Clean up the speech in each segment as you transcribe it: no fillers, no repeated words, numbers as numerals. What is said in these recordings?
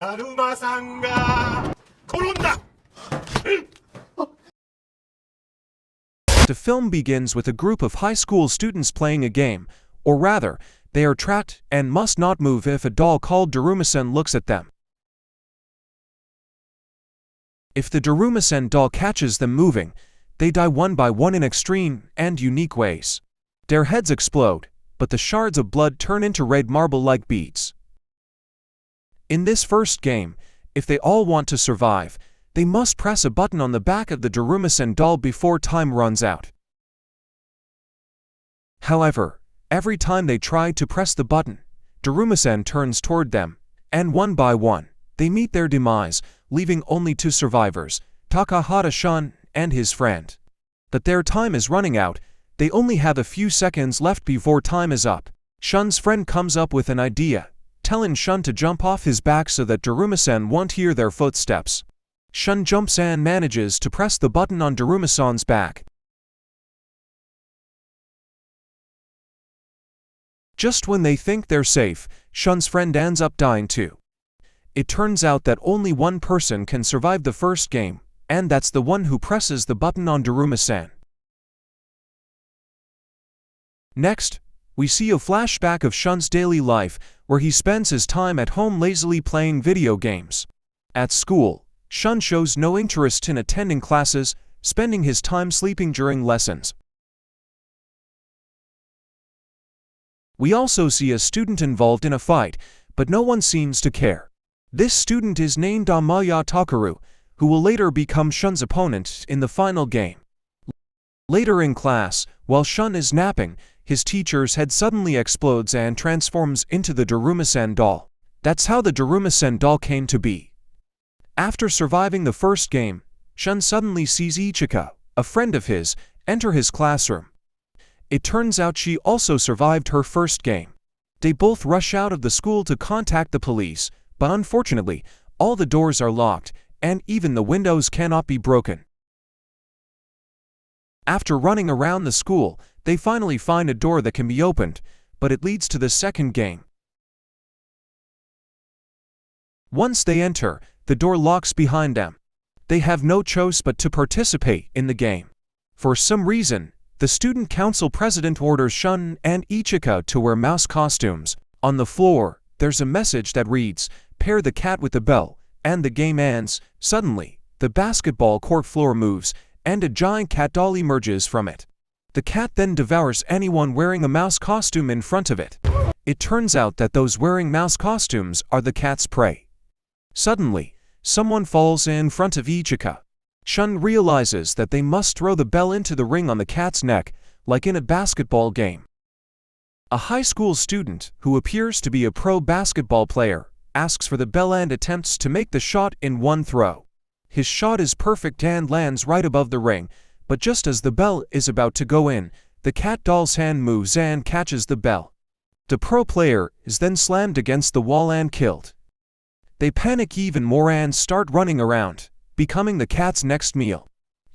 Daruma-sanが転んだ! The film begins with a group of high school students playing a game, or rather, they are trapped and must not move if a doll called Daruma-san looks at them. If the Daruma-san doll catches them moving, they die one by one in extreme and unique ways. Their heads explode, but the shards of blood turn into red marble-like beads. In this first game, if they all want to survive, they must press a button on the back of the Daruma-san doll before time runs out. However, every time they try to press the button, Daruma-san turns toward them, and one by one, they meet their demise, leaving only two survivors, Takahata-shun and his friend. But their time is running out, they only have a few seconds left before time is up. Shun's friend comes up with an idea, telling Shun to jump off his back so that Daruma-san won't hear their footsteps. Shun jumps and manages to press the button on Daruma-san's back. Just when they think they're safe, Shun's friend ends up dying too. It turns out that only one person can survive the first game, and that's the one who presses the button on Daruma-san. Next, we see a flashback of Shun's daily life, where he spends his time at home lazily playing video games. At school, Shun shows no interest in attending classes, spending his time sleeping during lessons. We also see a student involved in a fight, but no one seems to care. This student is named Amaya Takaru, who will later become Shun's opponent in the final game. Later in class, while Shun is napping, his teacher's head suddenly explodes and transforms into the Daruma-san doll. That's how the Daruma-san doll came to be. After surviving the first game, Shun suddenly sees Ichika, a friend of his, enter his classroom. It turns out she also survived her first game. They both rush out of the school to contact the police, but unfortunately, all the doors are locked, and even the windows cannot be broken. After running around the school, they finally find a door that can be opened, but it leads to the second game. Once they enter, the door locks behind them. They have no choice but to participate in the game. For some reason, the student council president orders Shun and Ichika to wear mouse costumes. On the floor, there's a message that reads, "Pair the cat with the bell," and the game ends. Suddenly, the basketball court floor moves, and a giant cat doll emerges from it. The cat then devours anyone wearing a mouse costume in front of it. It turns out that those wearing mouse costumes are the cat's prey. Suddenly, someone falls in front of Ichika. Shun realizes that they must throw the bell into the ring on the cat's neck, like in a basketball game. A high school student, who appears to be a pro basketball player, asks for the bell and attempts to make the shot in one throw. His shot is perfect and lands right above the ring, but just as the bell is about to go in, the cat doll's hand moves and catches the bell. The pro player is then slammed against the wall and killed. They panic even more and start running around, becoming the cat's next meal.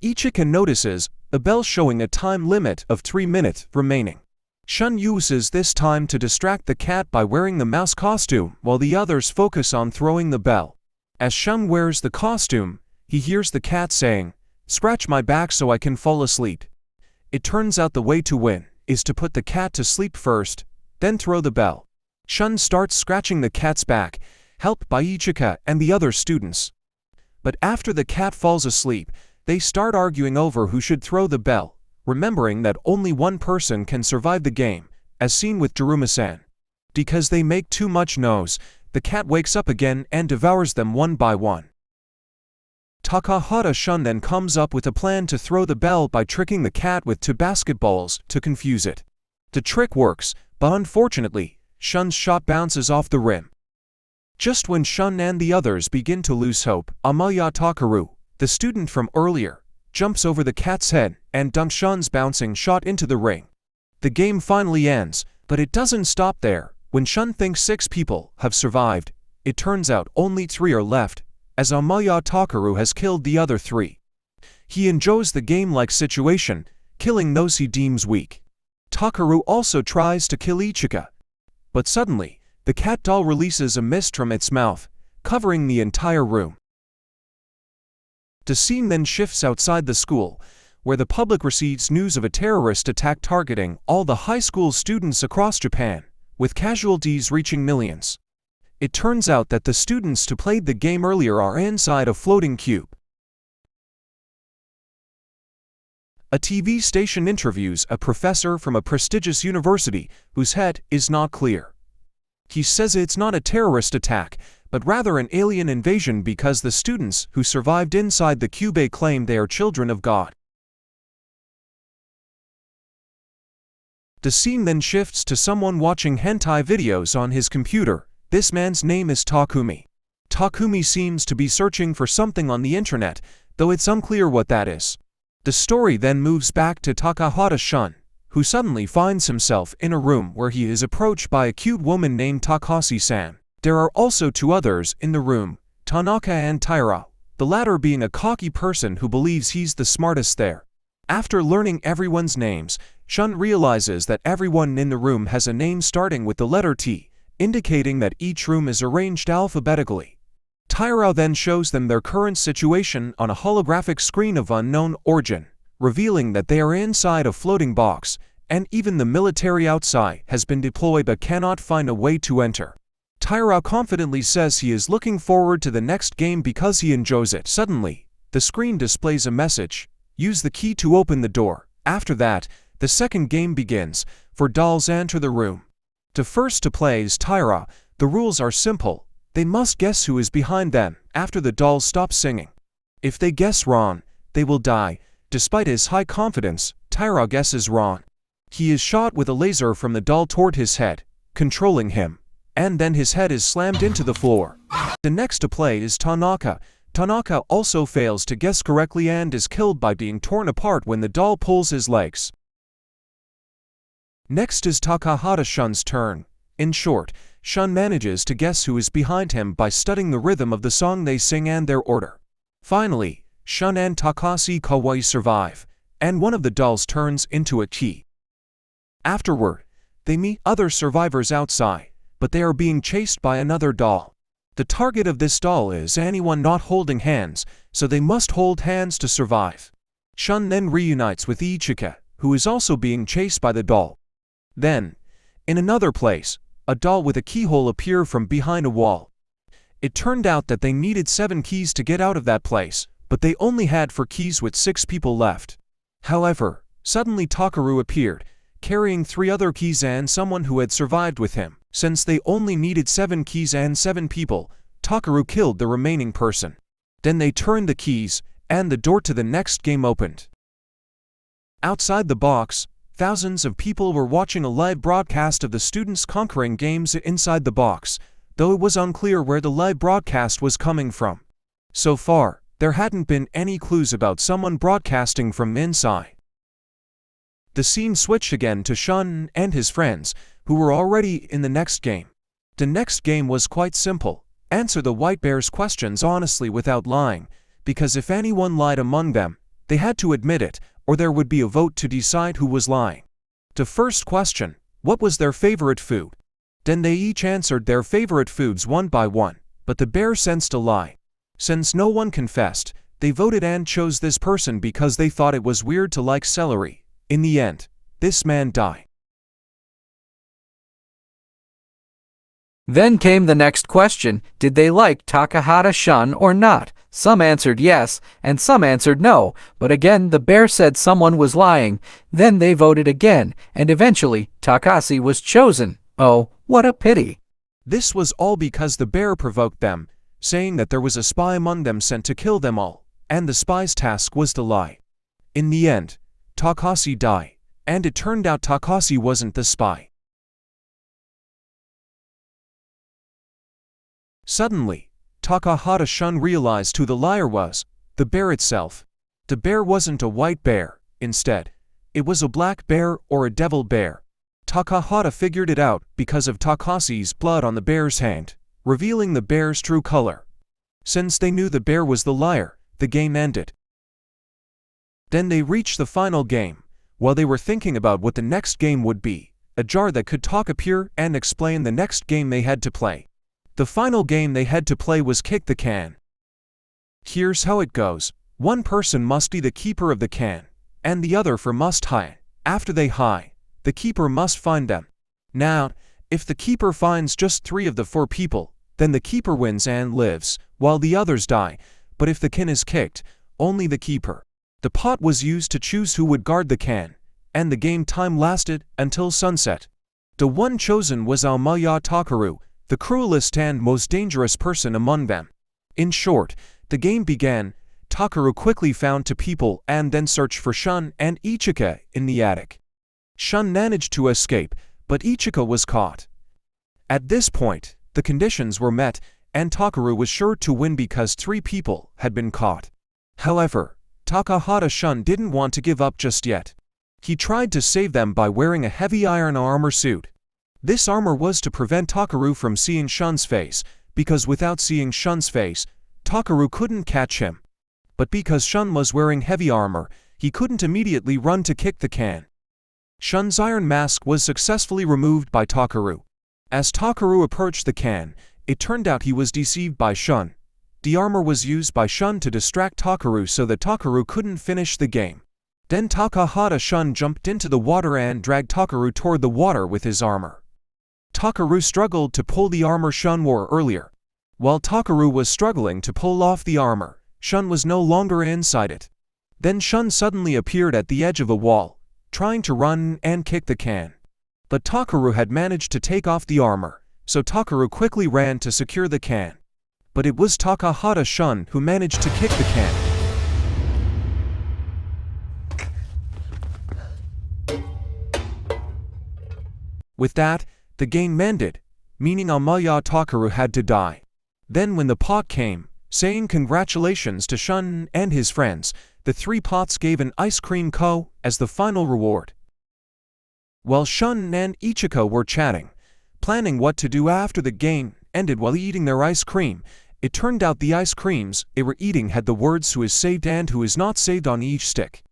Ichika notices a bell showing a time limit of 3 minutes remaining. Shun uses this time to distract the cat by wearing the mouse costume while the others focus on throwing the bell. As Shun wears the costume, he hears the cat saying, "Scratch my back so I can fall asleep." It turns out the way to win is to put the cat to sleep first, then throw the bell. Shun starts scratching the cat's back, helped by Ichika and the other students. But after the cat falls asleep, they start arguing over who should throw the bell, remembering that only one person can survive the game, as seen with Daruma-san. Because they make too much noise, the cat wakes up again and devours them one by one. Takahata-shun then comes up with a plan to throw the bell by tricking the cat with 2 basketballs to confuse it. The trick works, but unfortunately, Shun's shot bounces off the rim. Just when Shun and the others begin to lose hope, Amaya Takaru, the student from earlier, jumps over the cat's head and dunks Shun's bouncing shot into the ring. The game finally ends, but it doesn't stop there. When Shun thinks 6 people have survived, it turns out only 3 are left, as Amaya Takaru has killed the other 3. He enjoys the game-like situation, killing those he deems weak. Takaru also tries to kill Ichika. But suddenly, the cat doll releases a mist from its mouth, covering the entire room. The scene then shifts outside the school, where the public receives news of a terrorist attack targeting all the high school students across Japan, with casualties reaching millions. It turns out that the students who played the game earlier are inside a floating cube. A TV station interviews a professor from a prestigious university whose head is not clear. He says it's not a terrorist attack, but rather an alien invasion because the students who survived inside the cube claim they are children of God. The scene then shifts to someone watching hentai videos on his computer. This man's name is Takumi. Takumi seems to be searching for something on the internet, though it's unclear what that is. The story then moves back to Takahata Shun, who suddenly finds himself in a room where he is approached by a cute woman named Takashi-san. There are also two others in the room, Tanaka and Taira, the latter being a cocky person who believes he's the smartest there. After learning everyone's names, Shun realizes that everyone in the room has a name starting with the letter T, indicating that each room is arranged alphabetically. Taira then shows them their current situation on a holographic screen of unknown origin, revealing that they are inside a floating box, and even the military outside has been deployed but cannot find a way to enter. Taira confidently says he is looking forward to the next game because he enjoys it. Suddenly, the screen displays a message: use the key to open the door. After that, the second game begins, for dolls enter the room. The first to play is Taira. The rules are simple. They must guess who is behind them after the dolls stop singing. If they guess wrong, they will die. Despite his high confidence, Taira guesses wrong. He is shot with a laser from the doll toward his head, controlling him, and then his head is slammed into the floor. The next to play is Tanaka. Tanaka also fails to guess correctly and is killed by being torn apart when the doll pulls his legs. Next is Takahata Shun's turn. In short, Shun manages to guess who is behind him by studying the rhythm of the song they sing and their order. Finally, Shun and Takashi Kawaii survive, and one of the dolls turns into a key. Afterward, they meet other survivors outside, but they are being chased by another doll. The target of this doll is anyone not holding hands, so they must hold hands to survive. Shun then reunites with Ichika, who is also being chased by the doll. Then, in another place, a doll with a keyhole appeared from behind a wall. It turned out that they needed 7 keys to get out of that place, but they only had 4 keys with 6 people left. However, suddenly Takaru appeared, carrying 3 other keys and someone who had survived with him. Since they only needed 7 keys and 7 people, Takaru killed the remaining person. Then they turned the keys, and the door to the next game opened. Outside the box, thousands of people were watching a live broadcast of the students conquering games inside the box, though it was unclear where the live broadcast was coming from. So far, there hadn't been any clues about someone broadcasting from inside. The scene switched again to Shun and his friends, who were already in the next game. The next game was quite simple: answer the white bear's questions honestly without lying, because if anyone lied among them, they had to admit it, or there would be a vote to decide who was lying. The first question: what was their favorite food? Then they each answered their favorite foods one by one, but the bear sensed a lie. Since no one confessed, they voted and chose this person because they thought it was weird to like celery. In the end, this man died. Then came the next question: did they like Takahata Shun or not? Some answered yes, and some answered no, but again the bear said someone was lying. Then they voted again, and eventually Takashi was chosen. Oh, what a pity. This was all because the bear provoked them, saying that there was a spy among them sent to kill them all, and the spy's task was to lie. In the end, Takashi died, and it turned out Takashi wasn't the spy. Suddenly, Takahata Shun realized who the liar was: the bear itself. The bear wasn't a white bear. Instead, it was a black bear or a devil bear. Takahata figured it out because of Takashi's blood on the bear's hand, revealing the bear's true color. Since they knew the bear was the liar, the game ended. Then they reached the final game. While they were thinking about what the next game would be, a jar that could talk appeared and explain the next game they had to play. The final game they had to play was kick the can. Here's how it goes. One person must be the keeper of the can, and the other for must hide. After they hide, the keeper must find them. Now, if the keeper finds just 3 of the 4 people, then the keeper wins and lives, while the others die. But if the can is kicked, only the keeper. The pot was used to choose who would guard the can, and the game time lasted until sunset. The one chosen was Aomaya Takaru, the cruelest and most dangerous person among them. In short, the game began. Takaru quickly found 2 people and then searched for Shun and Ichika in the attic. Shun managed to escape, but Ichika was caught. At this point, the conditions were met, and Takaru was sure to win because 3 people had been caught. However, Takahata Shun didn't want to give up just yet. He tried to save them by wearing a heavy iron armor suit. This armor was to prevent Takaru from seeing Shun's face, because without seeing Shun's face, Takaru couldn't catch him. But because Shun was wearing heavy armor, he couldn't immediately run to kick the can. Shun's iron mask was successfully removed by Takaru. As Takaru approached the can, it turned out he was deceived by Shun. The armor was used by Shun to distract Takaru so that Takaru couldn't finish the game. Then Takahata Shun jumped into the water and dragged Takaru toward the water with his armor. Takaru struggled to pull the armor Shun wore earlier. While Takaru was struggling to pull off the armor, Shun was no longer inside it. Then Shun suddenly appeared at the edge of a wall, trying to run and kick the can. But Takaru had managed to take off the armor, so Takaru quickly ran to secure the can. But it was Takahata Shun who managed to kick the can. With that, the game ended, meaning Aomaya Takaru had to die. Then when the pot came, saying congratulations to Shun and his friends, the 3 pots gave an ice cream ko as the final reward. While Shun and Ichika were chatting, planning what to do after the game ended while eating their ice cream, it turned out the ice creams they were eating had the words "who is saved" and "who is not saved" on each stick.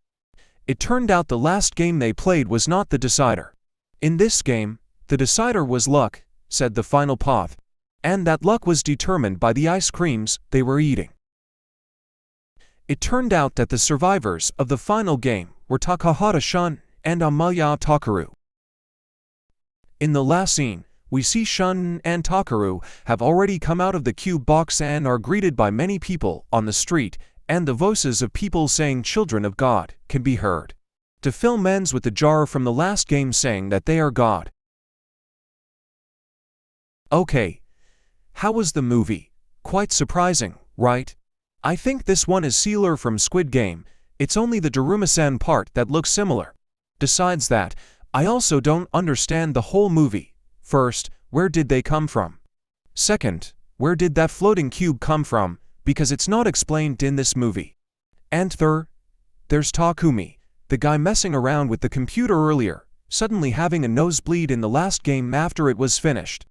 It turned out the last game they played was not the decider. In this game, the decider was luck, said the final pot, and that luck was determined by the ice creams they were eating. It turned out that the survivors of the final game were Takahata Shun and Aomaya Takaru. In the last scene, we see Shun and Takaru have already come out of the cube box and are greeted by many people on the street, and the voices of people saying "Children of God" can be heard. The film ends with the jar from the last game saying that they are God. Okay, how was the movie? Quite surprising, right? I think this one is Sealer from Squid Game. It's only the Daruma-san part that looks similar. Besides that, I also don't understand the whole movie. First, where did they come from? Second, where did that floating cube come from, because it's not explained in this movie. And third, there's Takumi, the guy messing around with the computer earlier, suddenly having a nosebleed in the last game after it was finished.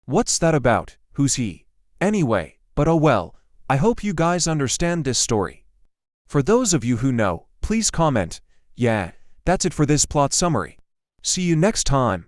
What's that about? Who's he? Anyway, but oh well, I hope you guys understand this story. For those of you who know, please comment. Yeah, that's it for this plot summary. See you next time.